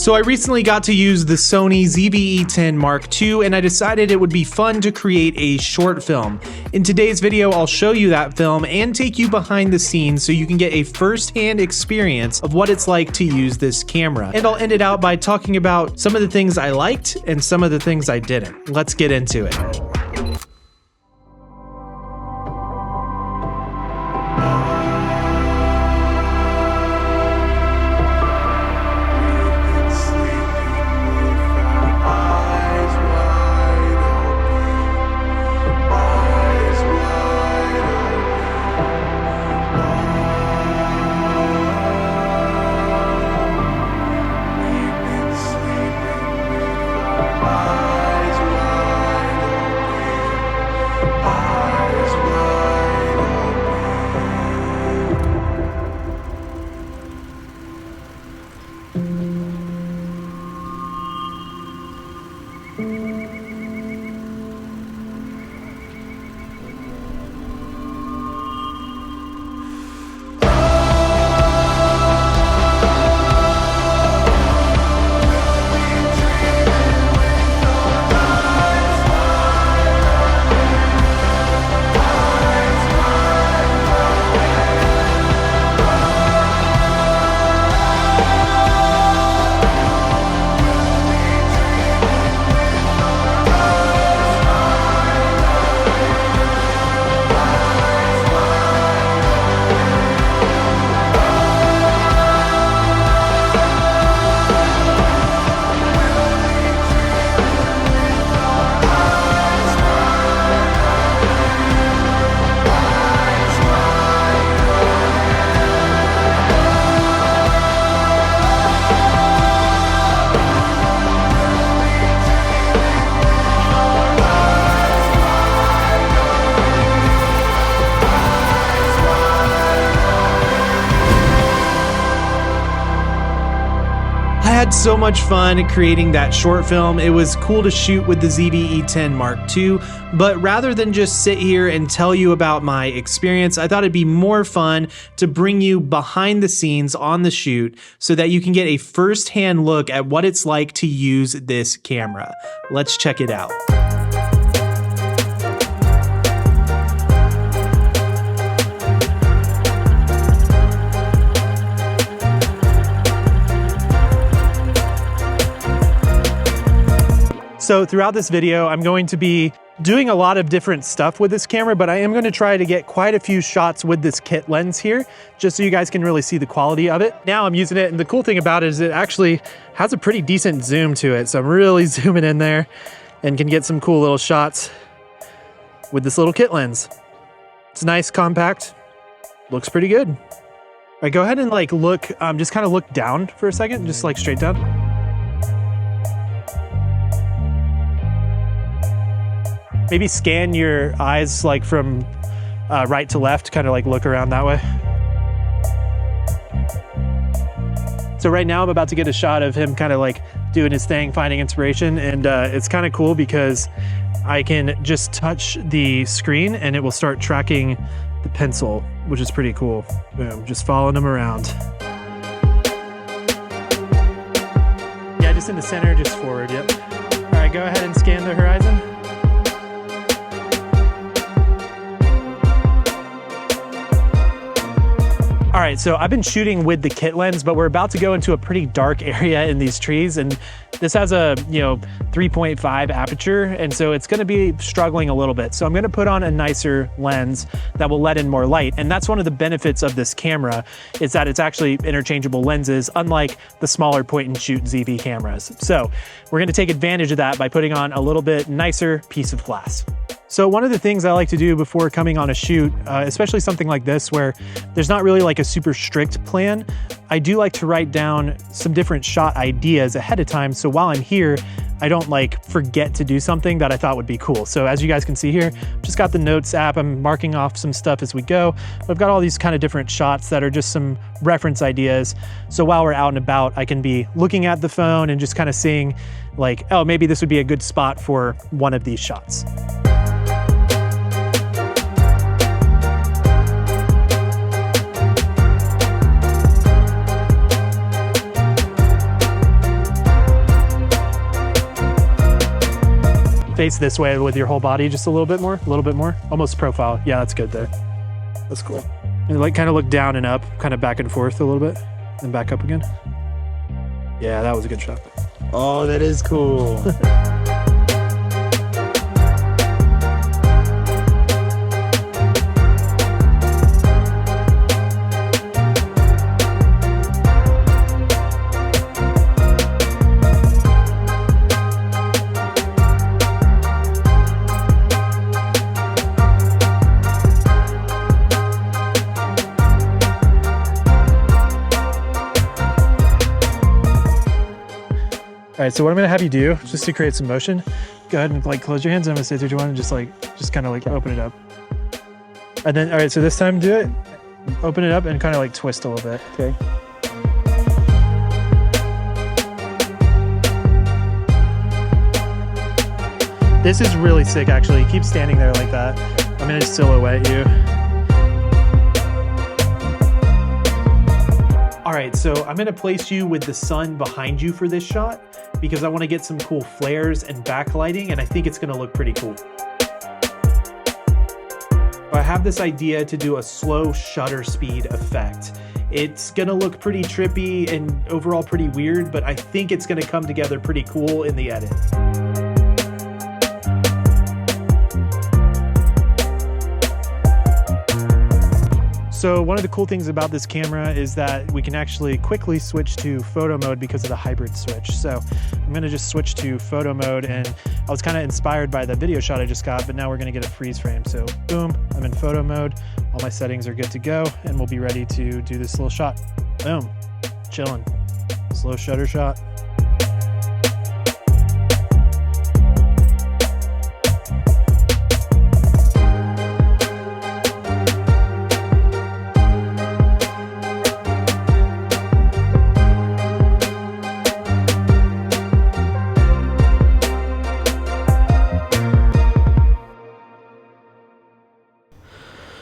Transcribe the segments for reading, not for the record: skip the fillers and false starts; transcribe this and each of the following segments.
So I recently got to use the Sony ZV-E10 Mark II, and I decided it would be fun to create a short film. In today's video, I'll show you that film and take you behind the scenes so you can get a first-hand experience of what it's like to use this camera. And I'll end it out by talking about some of the things I liked and some of the things I didn't. Let's get into it. I had so much fun creating that short film. It was cool to shoot with the ZV-E10 Mark II, but rather than just sit here and tell you about my experience, I thought it'd be more fun to bring you behind the scenes on the shoot so that you can get a first-hand look at what it's like to use this camera. Let's check it out. So throughout this video, I'm going to be doing a lot of different stuff with this camera, but I am going to try to get quite a few shots with this kit lens here, just so you guys can really see the quality of it. Now I'm using it, and the cool thing about it is it actually has a pretty decent zoom to it. So I'm really zooming in there and can get some cool little shots with this little kit lens. It's nice, compact, looks pretty good. All right, go ahead and like look, just kind of look down for a second, just like straight down. Maybe scan your eyes like from right to left, kind of like look around that way. So right now I'm about to get a shot of him kind of like doing his thing, finding inspiration. And it's kind of cool because I can just touch the screen and it will start tracking the pencil, which is pretty cool. Boom, just following him around. Yeah, just in the center, just forward, yep. All right, go ahead and scan the horizon. All right, so I've been shooting with the kit lens, but we're about to go into a pretty dark area in these trees, and this has a 3.5 aperture, and so it's gonna be struggling a little bit. So I'm gonna put on a nicer lens that will let in more light, and that's one of the benefits of this camera, is that it's actually interchangeable lenses, unlike the smaller point and shoot ZV cameras. So we're gonna take advantage of that by putting on a little bit nicer piece of glass. So one of the things I like to do before coming on a shoot, especially something like this where there's not really like a super strict plan, I do like to write down some different shot ideas ahead of time, so while I'm here, I don't like forget to do something that I thought would be cool. So as you guys can see here, just got the notes app, I'm marking off some stuff as we go. I've got all these kind of different shots that are just some reference ideas. So while we're out and about, I can be looking at the phone and just kind of seeing like, oh, maybe this would be a good spot for one of these shots. face this way with your whole body just a little bit more, almost profile. Yeah, that's good there. That's cool. And like kind of look down and up, kind of back and forth a little bit, and back up again. Yeah, that was a good shot. Oh, that is cool. All right, so what I'm gonna have you do, just to create some motion, go ahead and like close your hands. I'm gonna say 3, 2, 1, and just kind of like open it up. And then, all right, so this time do it. Open it up and kind of like twist a little bit. Okay. This is really sick, actually. Keep standing there like that. I'm gonna silhouette you. All right, so I'm gonna place you with the sun behind you for this shot because I wanna get some cool flares and backlighting, and I think it's gonna look pretty cool. I have this idea to do a slow shutter speed effect. It's gonna look pretty trippy and overall pretty weird, but I think it's gonna come together pretty cool in the edit. So one of the cool things about this camera is that we can actually quickly switch to photo mode because of the hybrid switch. So I'm gonna just switch to photo mode, and I was kind of inspired by the video shot I just got, but now we're gonna get a freeze frame. So boom, I'm in photo mode. All my settings are good to go, and we'll be ready to do this little shot. Boom, chilling. Slow shutter shot.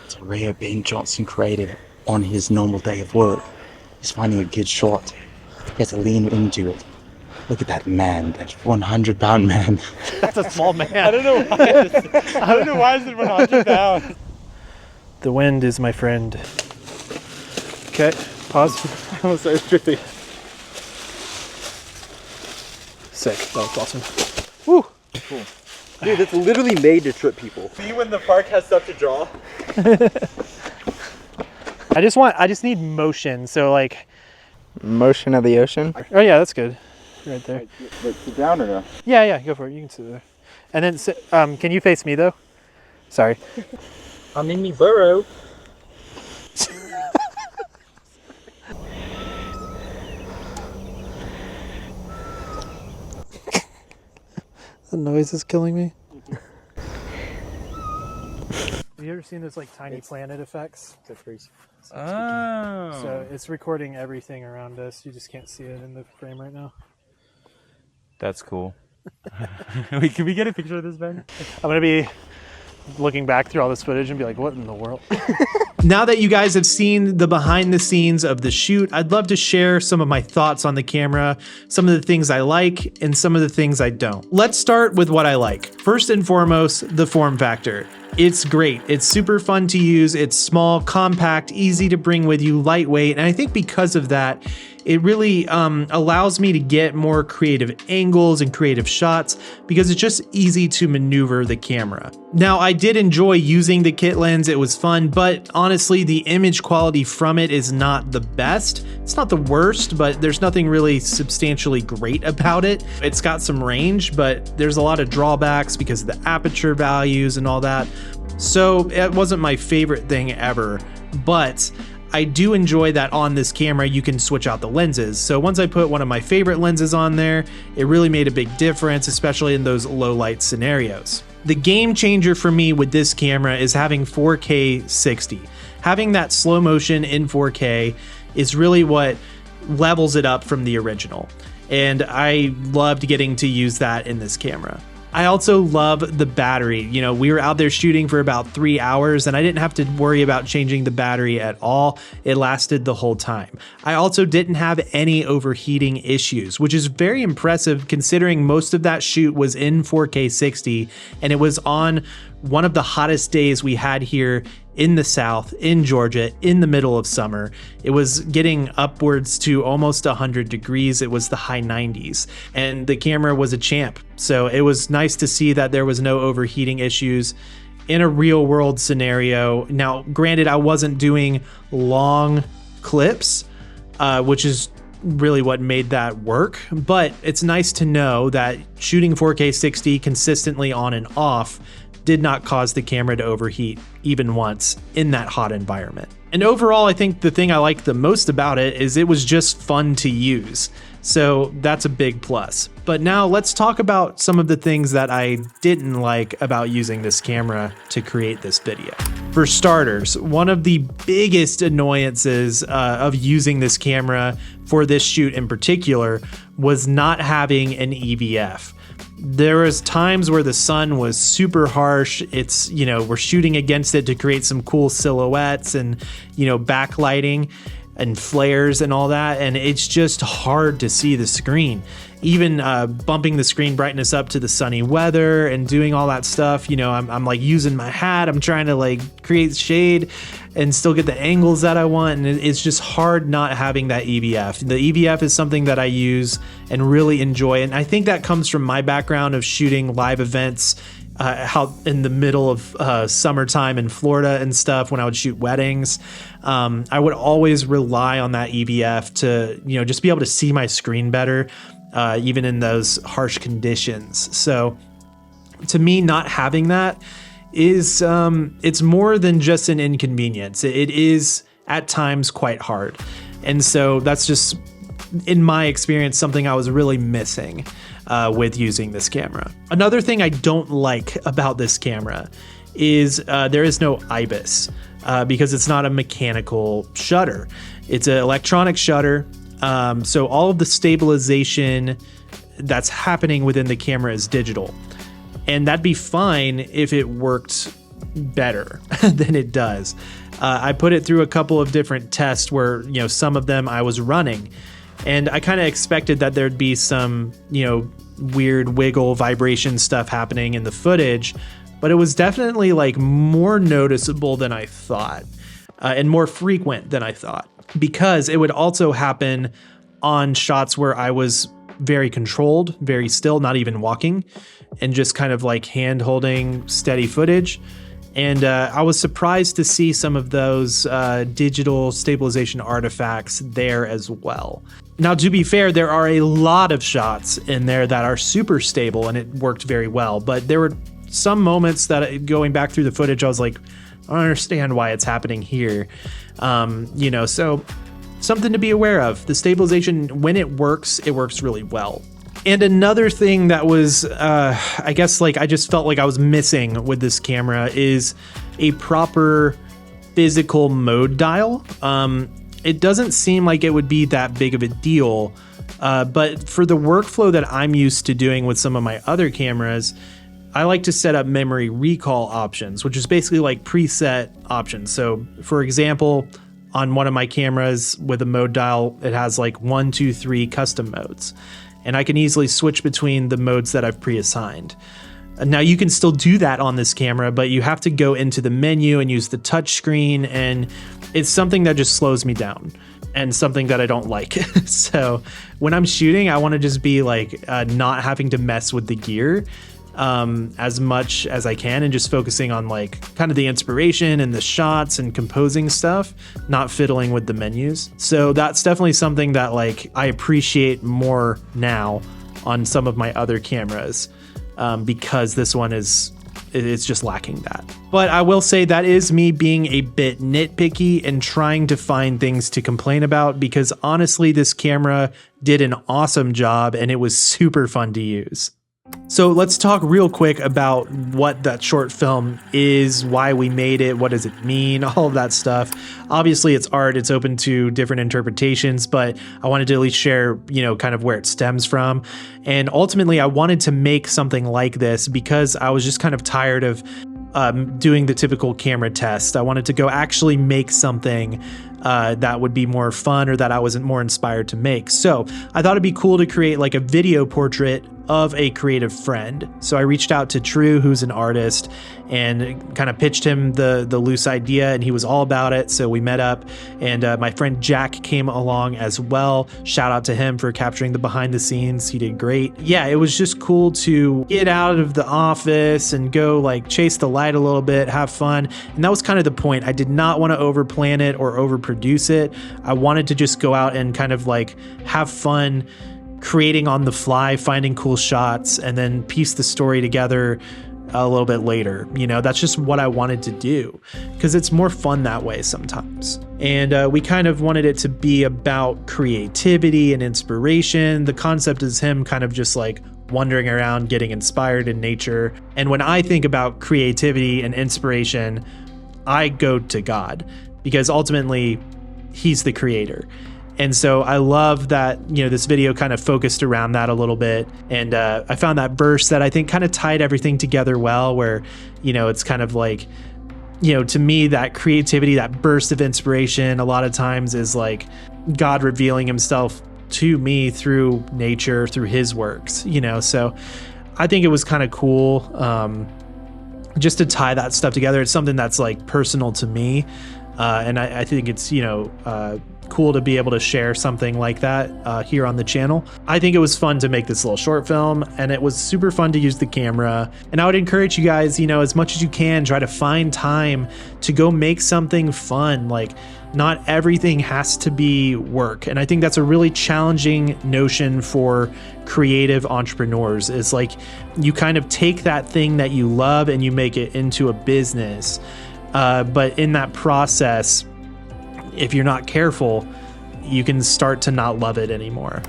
It's rare Ben Johnson created on his normal day of work. He's finding a good shot. He has to lean into it. Look at that man, that 100-pound man. That's a small man. I don't know why. I don't know why is it 100 pounds. The wind is my friend. Okay, pause. I almost started tripping. Sick, that was awesome. Woo! Cool. Dude, it's literally made to trip people. See when the park has stuff to draw? I just need motion, so like... Motion of the ocean? Oh yeah, that's good. Right there. Like, sit down or no? Yeah, go for it. You can sit there. And then, sit, can you face me though? Sorry. I'm in me burrow. The noise is killing me. Have you ever seen those like tiny planet effects? Oh. So it's recording everything around us. You just can't see it in the frame right now. That's cool. Wait, can we get a picture of this, Ben? I'm gonna be looking back through all this footage and be like, what in the world? Now that you guys have seen the behind the scenes of the shoot, I'd love to share some of my thoughts on the camera, some of the things I like and some of the things I don't. Let's start with what I like. First and foremost, the form factor. It's great. It's super fun to use. It's small, compact, easy to bring with you, lightweight. And I think because of that, it really allows me to get more creative angles and creative shots because it's just easy to maneuver the camera. Now, I did enjoy using the kit lens. It was fun, but honestly, the image quality from it is not the best. It's not the worst, but there's nothing really substantially great about it. It's got some range, but there's a lot of drawbacks because of the aperture values and all that. So it wasn't my favorite thing ever, but I do enjoy that on this camera you can switch out the lenses. So once I put one of my favorite lenses on there, it really made a big difference, especially in those low light scenarios. The game changer for me with this camera is having 4K 60. Having that slow motion in 4K is really what levels it up from the original. And I loved getting to use that in this camera. I also love the battery. You know, we were out there shooting for about 3 hours and I didn't have to worry about changing the battery at all. It lasted the whole time. I also didn't have any overheating issues, which is very impressive considering most of that shoot was in 4K 60 and it was on one of the hottest days we had here in the South, in Georgia, in the middle of summer. It was getting upwards to almost 100 degrees. It was the high 90s and the camera was a champ. So it was nice to see that there was no overheating issues in a real world scenario. Now, granted, I wasn't doing long clips, which is really what made that work, but it's nice to know that shooting 4K 60 consistently on and off did not cause the camera to overheat even once in that hot environment. And overall, I think the thing I like the most about it is it was just fun to use. So that's a big plus. But now let's talk about some of the things that I didn't like about using this camera to create this video. For starters, one of the biggest annoyances of using this camera for this shoot in particular was not having an EVF. There was times where the sun was super harsh. It's, you know, we're shooting against it to create some cool silhouettes and, you know, backlighting and flares and all that. And it's just hard to see the screen. Even bumping the screen brightness up to the sunny weather and doing all that stuff, you know, I'm like using my hat. I'm trying to like create shade and still get the angles that I want. And it's just hard not having that EVF. The EVF is something that I use and really enjoy. And I think that comes from my background of shooting live events out in the middle of summertime in Florida and stuff when I would shoot weddings. I would always rely on that EVF to, you know, just be able to see my screen better. Even in those harsh conditions. So to me, not having that is, it's more than just an inconvenience. It is at times quite hard. And so that's just, in my experience, something I was really missing with using this camera. Another thing I don't like about this camera is there is no IBIS because it's not a mechanical shutter. It's an electronic shutter. So all of the stabilization that's happening within the camera is digital. And that'd be fine if it worked better than it does. I put it through a couple of different tests where, you know, some of them I was running and I kind of expected that there'd be some, you know, weird wiggle vibration stuff happening in the footage, but it was definitely like more noticeable than I thought and more frequent than I thought. Because it would also happen on shots where I was very controlled, very still, not even walking, and just kind of like hand holding steady footage. And I was surprised to see some of those digital stabilization artifacts there as well. Now, to be fair, there are a lot of shots in there that are super stable and it worked very well. But there were some moments that going back through the footage, I was like, I don't understand why it's happening here. You know, so something to be aware of. The stabilization, when it works really well. And another thing that was, I guess, like I just felt like I was missing with this camera is a proper physical mode dial. It doesn't seem like it would be that big of a deal, but for the workflow that I'm used to doing with some of my other cameras, I like to set up memory recall options, which is basically like preset options. So for example, on one of my cameras with a mode dial, it has like 1, 2, 3 custom modes. And I can easily switch between the modes that I've pre-assigned. Now you can still do that on this camera, but you have to go into the menu and use the touch screen. And it's something that just slows me down and something that I don't like. So when I'm shooting, I want to just be like not having to mess with the gear as much as I can and just focusing on like kind of the inspiration and the shots and composing stuff, not fiddling with the menus. So that's definitely something that like I appreciate more now on some of my other cameras because this one it's just lacking that. But I will say that is me being a bit nitpicky and trying to find things to complain about because honestly, this camera did an awesome job and it was super fun to use. So let's talk real quick about what that short film is, why we made it, what does it mean, all of that stuff. Obviously it's art, it's open to different interpretations, but I wanted to at least share, kind of where it stems from. And ultimately I wanted to make something like this because I was just kind of tired of doing the typical camera test. I wanted to go actually make something that would be more fun or that I wasn't more inspired to make. So I thought it'd be cool to create like a video portrait of a creative friend. So I reached out to True, who's an artist, and kind of pitched him the loose idea, and he was all about it. So we met up, and my friend Jack came along as well. Shout out to him for capturing the behind the scenes. He did great. Yeah, it was just cool to get out of the office and go like chase the light a little bit, have fun. And that was kind of the point. I did not want to overplan it or overproduce it. I wanted to just go out and kind of like have fun creating on the fly, finding cool shots, and then piece the story together a little bit later. That's just what I wanted to do because it's more fun that way sometimes. And we kind of wanted it to be about creativity and inspiration. The concept is him kind of just like wandering around, getting inspired in nature. And when I think about creativity and inspiration, I go to God because ultimately he's the creator. And so I love that, this video kind of focused around that a little bit. And I found that verse that I think kind of tied everything together well, where, it's kind of like, to me, that creativity, that burst of inspiration a lot of times is like God revealing himself to me through nature, through his works, so I think it was kind of cool just to tie that stuff together. It's something that's like personal to me. And I think it's, cool to be able to share something like that here on the channel. I think it was fun to make this little short film, and it was super fun to use the camera. And I would encourage you guys, as much as you can, try to find time to go make something fun. Like, not everything has to be work. And I think that's a really challenging notion for creative entrepreneurs, is like you kind of take that thing that you love and you make it into a business. But in that process, if you're not careful, you can start to not love it anymore.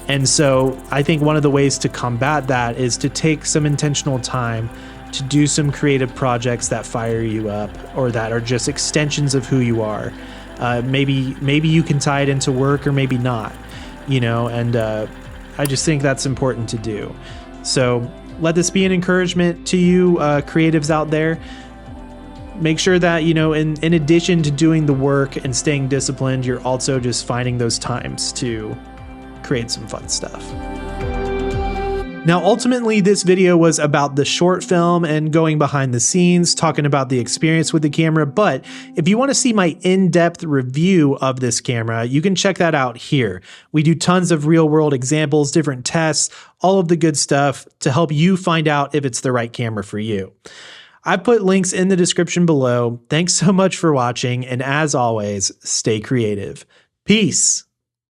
And so I think one of the ways to combat that is to take some intentional time to do some creative projects that fire you up or that are just extensions of who you are. Maybe you can tie it into work or maybe not, and I just think that's important to do. So let this be an encouragement to you creatives out there. Make sure that, in addition to doing the work and staying disciplined, you're also just finding those times to create some fun stuff. Now, ultimately, this video was about the short film and going behind the scenes, talking about the experience with the camera. But if you want to see my in-depth review of this camera, you can check that out here. We do tons of real-world examples, different tests, all of the good stuff to help you find out if it's the right camera for you. I put links in the description below. Thanks so much for watching, and as always, stay creative. Peace.